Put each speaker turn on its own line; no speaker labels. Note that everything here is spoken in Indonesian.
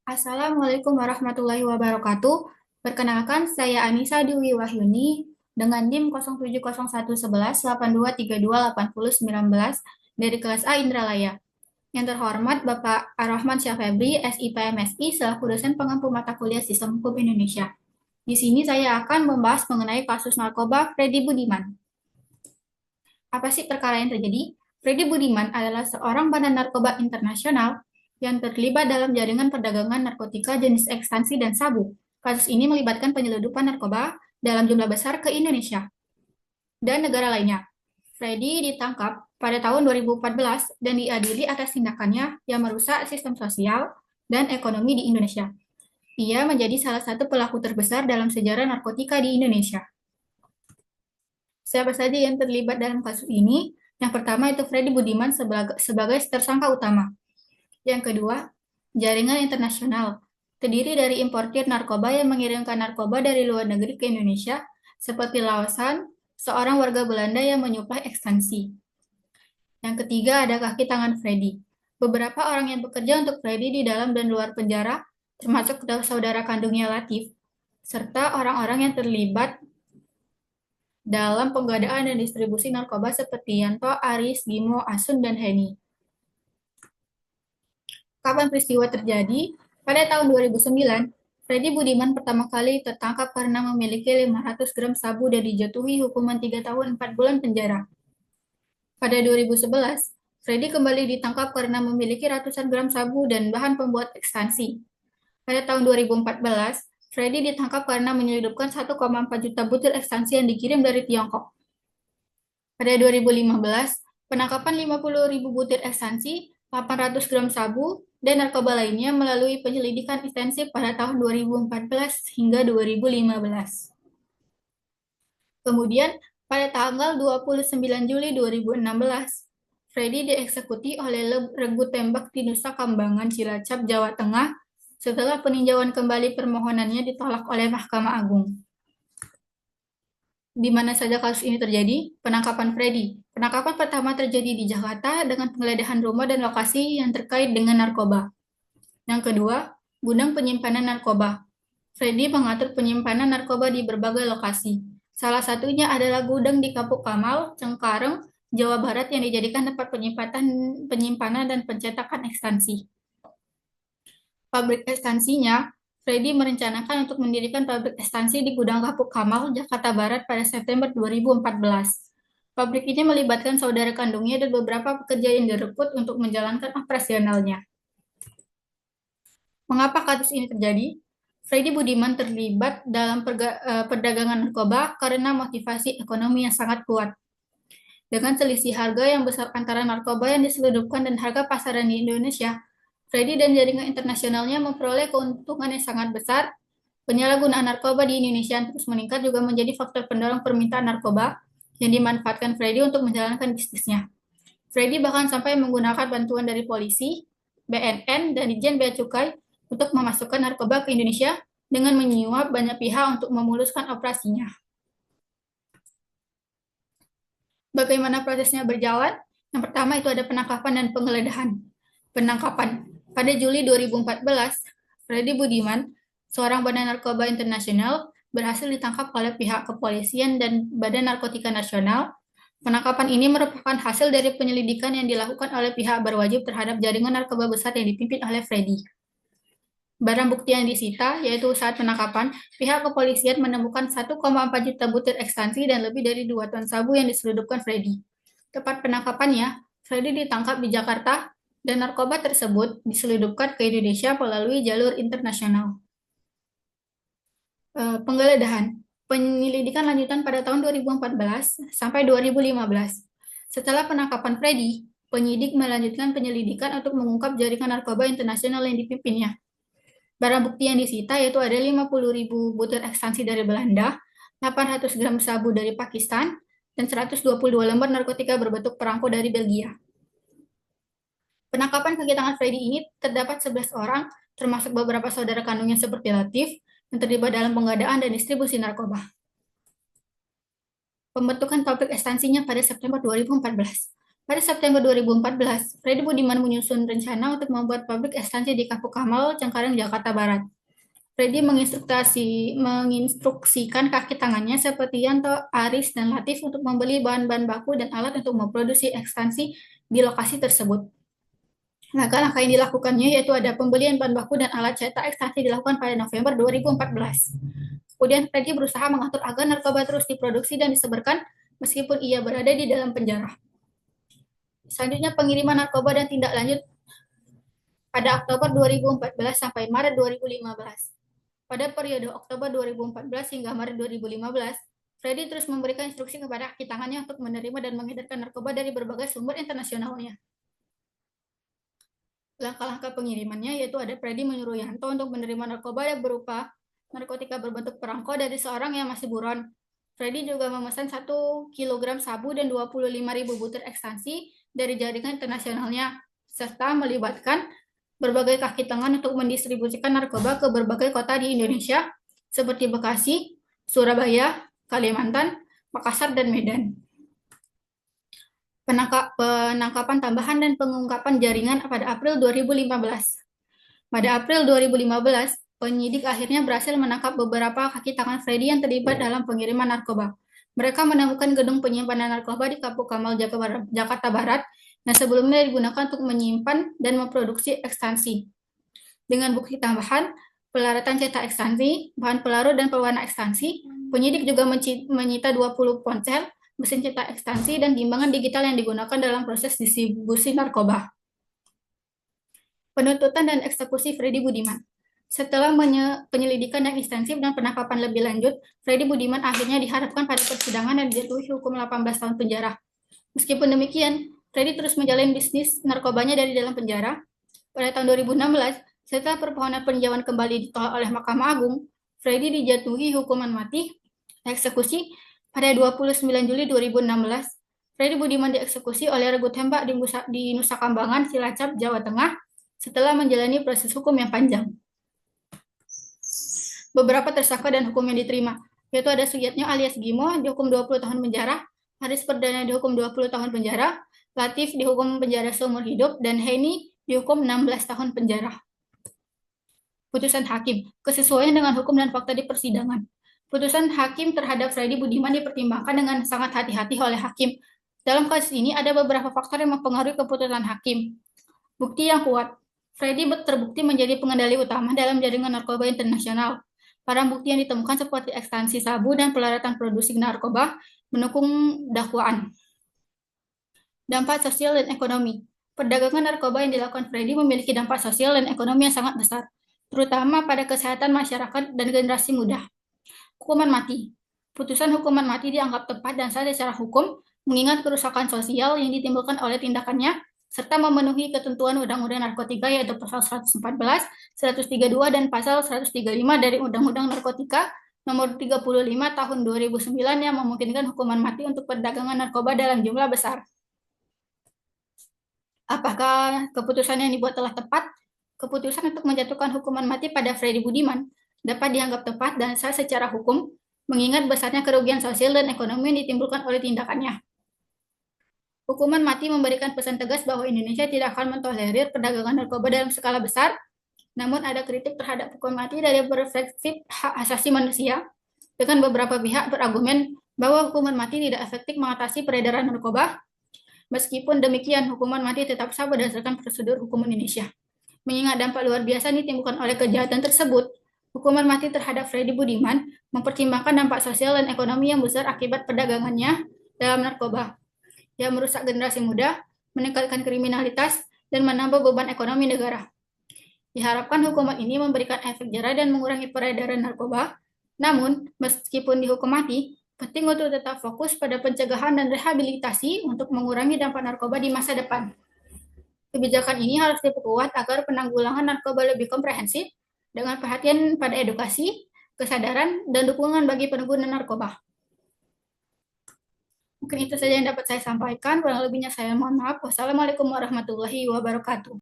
Assalamualaikum warahmatullahi wabarakatuh. Perkenalkan, saya Anissa Dwi Wahyuni dengan NIM 07011182328019 dari kelas A Indralaya. Yang terhormat Bapak Ar-Rahman Syafebri, SIPMSI, selaku dosen pengampu mata kuliah Sistem Hukum Indonesia. Di sini saya akan membahas mengenai kasus narkoba Freddy Budiman. Apa sih perkara yang terjadi? Freddy Budiman adalah seorang bandar narkoba internasional yang terlibat dalam jaringan perdagangan narkotika jenis ekstansi dan sabu. Kasus ini melibatkan penyeludupan narkoba dalam jumlah besar ke Indonesia dan negara lainnya. Freddy ditangkap pada tahun 2014 dan diadili atas tindakannya yang merusak sistem sosial dan ekonomi di Indonesia. Ia menjadi salah satu pelaku terbesar dalam sejarah narkotika di Indonesia. Siapa saja yang terlibat dalam kasus ini? Yang pertama itu Freddy Budiman sebagai tersangka utama. Yang kedua, jaringan internasional, terdiri dari importir narkoba yang mengirimkan narkoba dari luar negeri ke Indonesia, seperti Laosan, seorang warga Belanda yang menyuplai ekstansi. Yang ketiga ada kaki tangan Freddy. Beberapa orang yang bekerja untuk Freddy di dalam dan luar penjara, termasuk saudara kandungnya Latif, serta orang-orang yang terlibat dalam penggadaan dan distribusi narkoba seperti Yanto, Aris, Gimo, Asun, dan Heni. Kapan peristiwa terjadi? Pada tahun 2009, Freddy Budiman pertama kali tertangkap karena memiliki 500 gram sabu dan dijatuhi hukuman 3 tahun 4 bulan penjara. Pada 2011, Freddy kembali ditangkap karena memiliki ratusan gram sabu dan bahan pembuat ekstansi. Pada tahun 2014, Freddy ditangkap karena menyelundupkan 1,4 juta butir ekstansi yang dikirim dari Tiongkok. Pada 2015, penangkapan 50.000 butir ekstansi, 800 gram sabu, dan narkoba lainnya melalui penyelidikan intensif pada tahun 2014 hingga 2015. Kemudian, pada tanggal 29 Juli 2016, Freddy dieksekusi oleh regu tembak di Nusa Kambangan, Cilacap, Jawa Tengah, setelah peninjauan kembali permohonannya ditolak oleh Mahkamah Agung. Di mana saja kasus ini terjadi? Penangkapan Freddy. Penangkapan pertama terjadi di Jakarta dengan penggeledahan rumah dan lokasi yang terkait dengan narkoba. Yang kedua, gudang penyimpanan narkoba. Freddy mengatur penyimpanan narkoba di berbagai lokasi. Salah satunya adalah gudang di Kapuk Kamal, Cengkareng, Jawa Barat yang dijadikan tempat penyimpanan dan pencetakan ekstansi. Pabrik ekstansinya, Freddy merencanakan untuk mendirikan pabrik ekstansi di Gudang Kapuk Kamal, Jakarta Barat pada September 2014. Pabrik ini melibatkan saudara kandungnya dan beberapa pekerja yang direkrut untuk menjalankan operasionalnya. Mengapa kasus ini terjadi? Freddy Budiman terlibat dalam perdagangan narkoba karena motivasi ekonomi yang sangat kuat. Dengan selisih harga yang besar antara narkoba yang diselundupkan dan harga pasaran di Indonesia, Freddy dan jaringan internasionalnya memperoleh keuntungan yang sangat besar. Penyalahgunaan narkoba di Indonesia yang terus meningkat juga menjadi faktor pendorong permintaan narkoba yang dimanfaatkan Freddy untuk menjalankan bisnisnya. Freddy bahkan sampai menggunakan bantuan dari polisi, BNN, dan Ditjen Bea Cukai untuk memasukkan narkoba ke Indonesia dengan menyuap banyak pihak untuk memuluskan operasinya. Bagaimana prosesnya berjalan? Yang pertama itu ada penangkapan dan penggeledahan. Penangkapan. Pada Juli 2014, Freddy Budiman, seorang bandar narkoba internasional, berhasil ditangkap oleh pihak kepolisian dan Badan Narkotika Nasional. Penangkapan ini merupakan hasil dari penyelidikan yang dilakukan oleh pihak berwajib terhadap jaringan narkoba besar yang dipimpin oleh Freddy. Barang bukti yang disita, yaitu saat penangkapan, pihak kepolisian menemukan 1,4 juta butir ekstansi dan lebih dari 2 ton sabu yang diselundupkan Freddy. Tepat penangkapannya, Freddy ditangkap di Jakarta dan narkoba tersebut diselundupkan ke Indonesia melalui jalur internasional. Penggeledahan. Penyelidikan lanjutan pada tahun 2014 sampai 2015. Setelah penangkapan Freddy, penyidik melanjutkan penyelidikan untuk mengungkap jaringan narkoba internasional yang dipimpinnya. Barang bukti yang disita yaitu ada 50.000 butir ekstansi dari Belanda, 800 gram sabu dari Pakistan, dan 122 lembar narkotika berbentuk perangko dari Belgia. Penangkapan kaki tangan Freddy ini terdapat 11 orang, termasuk beberapa saudara kandungnya seperti Latif, yang terlibat dalam pengadaan dan distribusi narkoba. Pembentukan pabrik ekstansinya pada September 2014. Pada September 2014, Freddy Budiman menyusun rencana untuk membuat pabrik ekstansi di Kapuk Kamal, Cengkareng, Jakarta Barat. Freddy menginstruksikan kaki tangannya seperti Yanto, Aris, dan Latif untuk membeli bahan-bahan baku dan alat untuk memproduksi ekstansi di lokasi tersebut. Langkah-langkah yang dilakukannya yaitu ada pembelian bahan baku dan alat cetak ekstansi dilakukan pada November 2014. Kemudian Freddy berusaha mengatur agar narkoba terus diproduksi dan disebarkan meskipun ia berada di dalam penjara. Selanjutnya pengiriman narkoba dan tindak lanjut pada Oktober 2014 sampai Maret 2015. Pada periode Oktober 2014 hingga Maret 2015, Freddy terus memberikan instruksi kepada kaki tangannya untuk menerima dan mengedarkan narkoba dari berbagai sumber internasionalnya. Langkah-langkah pengirimannya yaitu ada Freddy menyuruh Yanto untuk menerima narkoba yang berupa narkotika berbentuk perangko dari seorang yang masih buron. Freddy juga memesan 1 kg sabu dan 25.000 butir ekstansi dari jaringan internasionalnya, serta melibatkan berbagai kaki tangan untuk mendistribusikan narkoba ke berbagai kota di Indonesia, seperti Bekasi, Surabaya, Kalimantan, Makassar, dan Medan. Penangkapan tambahan dan pengungkapan jaringan pada April 2015. Pada April 2015, penyidik akhirnya berhasil menangkap beberapa kaki tangan Freddy yang terlibat dalam pengiriman narkoba. Mereka menemukan gedung penyimpanan narkoba di Kapuk Kamal, Jakarta Barat, yang sebelumnya digunakan untuk menyimpan dan memproduksi ekstansi. Dengan bukti tambahan, pelaratan cetak ekstansi, bahan pelarut dan pewarna ekstansi, penyidik juga menyita 20 ponsel, mesin cetak ekstansi, dan timbangan digital yang digunakan dalam proses distribusi narkoba. Penuntutan dan eksekusi Freddy Budiman. Setelah penyelidikan yang ekstensif dan penangkapan lebih lanjut, Freddy Budiman akhirnya dihadapkan pada persidangan dan dijatuhi hukum 18 tahun penjara. Meskipun demikian, Freddy terus menjalin bisnis narkobanya dari dalam penjara. Pada tahun 2016, setelah permohonan peninjauan kembali ditolak oleh Mahkamah Agung, Freddy dijatuhi hukuman mati eksekusi pada 29 Juli 2016. Freddy Budiman dieksekusi oleh regu tembak di Nusa Kambangan, Cilacap, Jawa Tengah setelah menjalani proses hukum yang panjang. Beberapa tersangka dan hukum yang diterima, yaitu ada Suyatno alias Gimo dihukum 20 tahun penjara, Haris Perdana dihukum 20 tahun penjara, Latif dihukum penjara seumur hidup, dan Heni dihukum 16 tahun penjara. Putusan hakim, kesesuaian dengan hukum dan fakta di persidangan. Putusan hakim terhadap Freddy Budiman dipertimbangkan dengan sangat hati-hati oleh hakim. Dalam kasus ini ada beberapa faktor yang mempengaruhi keputusan hakim. Bukti yang kuat. Freddy terbukti menjadi pengendali utama dalam jaringan narkoba internasional. Barang bukti yang ditemukan seperti ekstansi sabu dan pelaratan produksi narkoba mendukung dakwaan. Dampak sosial dan ekonomi. Perdagangan narkoba yang dilakukan Freddy memiliki dampak sosial dan ekonomi yang sangat besar, terutama pada kesehatan masyarakat dan generasi muda. Hukuman mati. Putusan hukuman mati dianggap tepat dan sah secara hukum, mengingat kerusakan sosial yang ditimbulkan oleh tindakannya, serta memenuhi ketentuan Undang-Undang Narkotika yaitu Pasal 114, 132, dan Pasal 135 dari Undang-Undang Narkotika Nomor 35 Tahun 2009 yang memungkinkan hukuman mati untuk perdagangan narkoba dalam jumlah besar. Apakah keputusan yang dibuat telah tepat? Keputusan untuk menjatuhkan hukuman mati pada Freddy Budiman dapat dianggap tepat dan sah secara hukum, mengingat besarnya kerugian sosial dan ekonomi yang ditimbulkan oleh tindakannya. Hukuman mati memberikan pesan tegas bahwa Indonesia tidak akan mentolerir perdagangan narkoba dalam skala besar, namun ada kritik terhadap hukuman mati dari perspektif hak asasi manusia, dengan beberapa pihak berargumen bahwa hukuman mati tidak efektif mengatasi peredaran narkoba. Meskipun demikian, hukuman mati tetap sah berdasarkan prosedur hukum Indonesia. Mengingat dampak luar biasa yang ditimbulkan oleh kejahatan tersebut, hukuman mati terhadap Freddy Budiman mempertimbangkan dampak sosial dan ekonomi yang besar akibat perdagangannya dalam narkoba, yang merusak generasi muda, meningkatkan kriminalitas, dan menambah beban ekonomi negara. Diharapkan hukuman ini memberikan efek jera dan mengurangi peredaran narkoba, namun meskipun dihukum mati, penting untuk tetap fokus pada pencegahan dan rehabilitasi untuk mengurangi dampak narkoba di masa depan. Kebijakan ini harus diperkuat agar penanggulangan narkoba lebih komprehensif dengan perhatian pada edukasi, kesadaran, dan dukungan bagi pengguna narkoba. Mungkin itu saja yang dapat saya sampaikan. Kurang lebihnya saya mohon maaf. Wassalamualaikum warahmatullahi wabarakatuh.